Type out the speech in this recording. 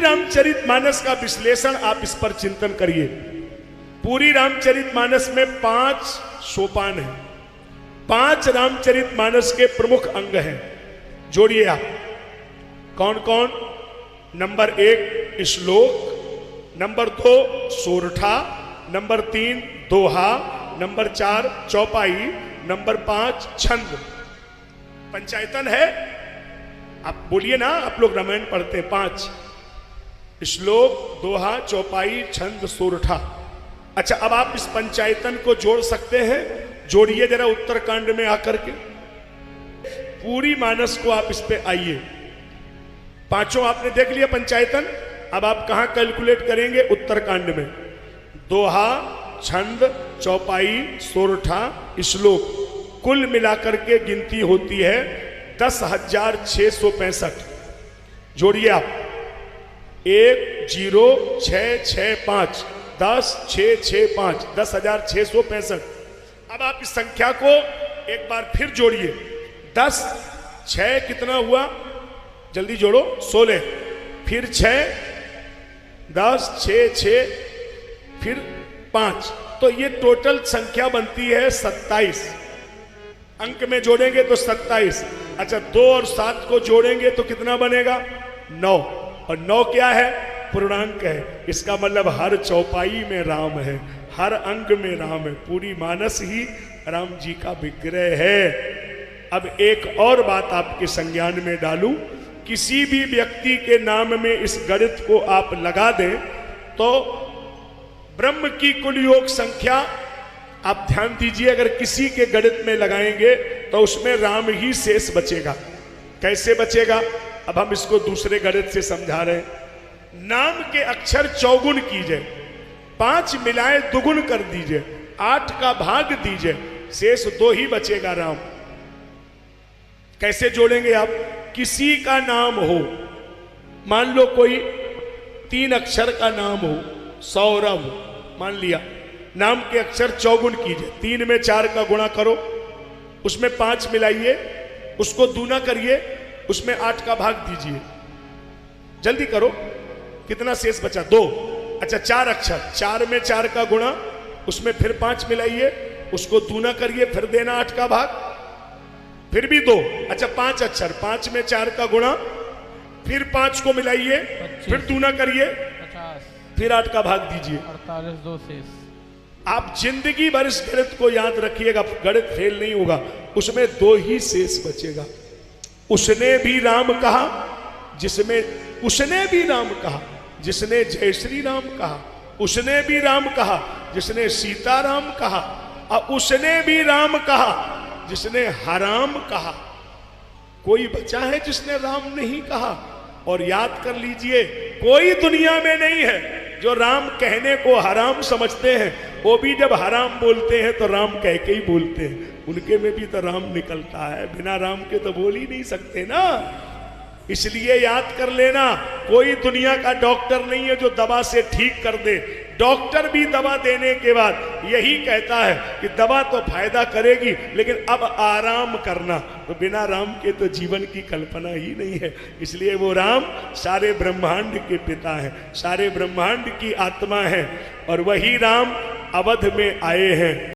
रामचरितमानस का विश्लेषण आप इस पर चिंतन करिए। पूरी रामचरितमानस में 5 सोपान हैं, 5 रामचरितमानस के प्रमुख अंग हैं। जोड़िए आप, कौन कौन? नंबर 1 श्लोक, नंबर 2 सोरठा, नंबर 3 दोहा, नंबर 4 चौपाई, नंबर 5 छंद। पंचायतन है। आप बोलिए ना, आप लोग रामायण पढ़ते हैं। 5 श्लोक, दोहा, चौपाई, छंद, सोरठा। अच्छा, अब आप इस पंचायतन को जोड़ सकते हैं। जोड़िए जरा उत्तरकांड में आकर के। पूरी मानस को आप इस पे आइए। 5 आपने देख लिया पंचायतन। अब आप कहां कैलकुलेट करेंगे? उत्तरकांड में। दोहा, छंद, चौपाई, सोरठा, श्लोक, कुल मिलाकर के गिनती होती है 10,665। जोड़िए आप, 1 0 6 6 5 10 6 6 5 10,665। अब आप इस संख्या को एक बार फिर जोड़िए। 10 6 कितना हुआ? जल्दी जोड़ो। 16, फिर 6 10 6 6 फिर 5, तो ये टोटल संख्या बनती है 27। अंक में जोड़ेंगे तो 27। अच्छा, 2 और 7 को जोड़ेंगे तो कितना बनेगा? 9। और 9 क्या है? पूर्णांक है। इसका मतलब हर चौपाई में राम है, हर अंग में राम है। पूरी मानस ही राम जी का विग्रह है। अब एक और बात आपके संज्ञान में डालूं। किसी भी व्यक्ति के नाम में इस गणित को आप लगा दें तो ब्रह्म की कुल योग संख्या, आप ध्यान दीजिए, अगर किसी के गणित में लगाएंगे तो उसमें राम ही शेष बचेगा। कैसे बचेगा? अब हम इसको दूसरे गणित से समझा रहे हैं। नाम के अक्षर चौगुन कीजिए, 5 मिलाए दुगुन कर दीजिए, 8 का भाग दीजिए, शेष 2 ही बचेगा राम। कैसे जोड़ेंगे आप? किसी का नाम हो, मान लो कोई 3 अक्षर का नाम हो, सौरभ मान लिया। नाम के अक्षर चौगुन कीजिए, 3 में 4 का गुणा करो, उसमें 5 मिलाइए, उसको दूना करिए, उसमें 8 का भाग दीजिए। जल्दी करो, कितना शेष बचा? 2। अच्छा, 4 अक्षर, 4 में 4 का गुणा, उसमें फिर 5 मिलाइए, उसको दूना करिए, फिर देना 8 का भाग, फिर भी 2। अच्छा, 5 अक्षर, 5 में 4 का गुणा, फिर 5 को मिलाइए, फिर दूना करिए, 50, फिर 8 का भाग दीजिए। 48, 2 शेष। आप जिंदगी भर इस गणित को याद रखिएगा, गणित फेल नहीं होगा। उसमें 2 ही शेष बचेगा। उसने भी राम कहा, जिसमें उसने भी राम कहा जिसने जय श्री राम कहा, उसने भी राम कहा जिसने सीता राम कहा, और उसने भी राम कहा जिसने हराम कहा। कोई बचा है जिसने राम नहीं कहा? और याद कर लीजिए, कोई दुनिया में नहीं है जो राम कहने को हराम समझते हैं। वो भी जब हराम बोलते हैं तो राम कह के ही बोलते हैं। उनके में भी तो राम निकलता है, बिना राम के तो बोल ही नहीं सकते ना। इसलिए याद कर लेना, कोई दुनिया का डॉक्टर नहीं है जो दवा से ठीक कर दे। डॉक्टर भी दवा देने के बाद यही कहता है कि दवा तो फायदा करेगी, लेकिन अब आराम करना। तो बिना राम के तो जीवन की कल्पना ही नहीं है। इसलिए वो राम सारे ब्रह्मांड के पिता हैं, सारे ब्रह्मांड की आत्मा है, और वही राम अवध में आए हैं।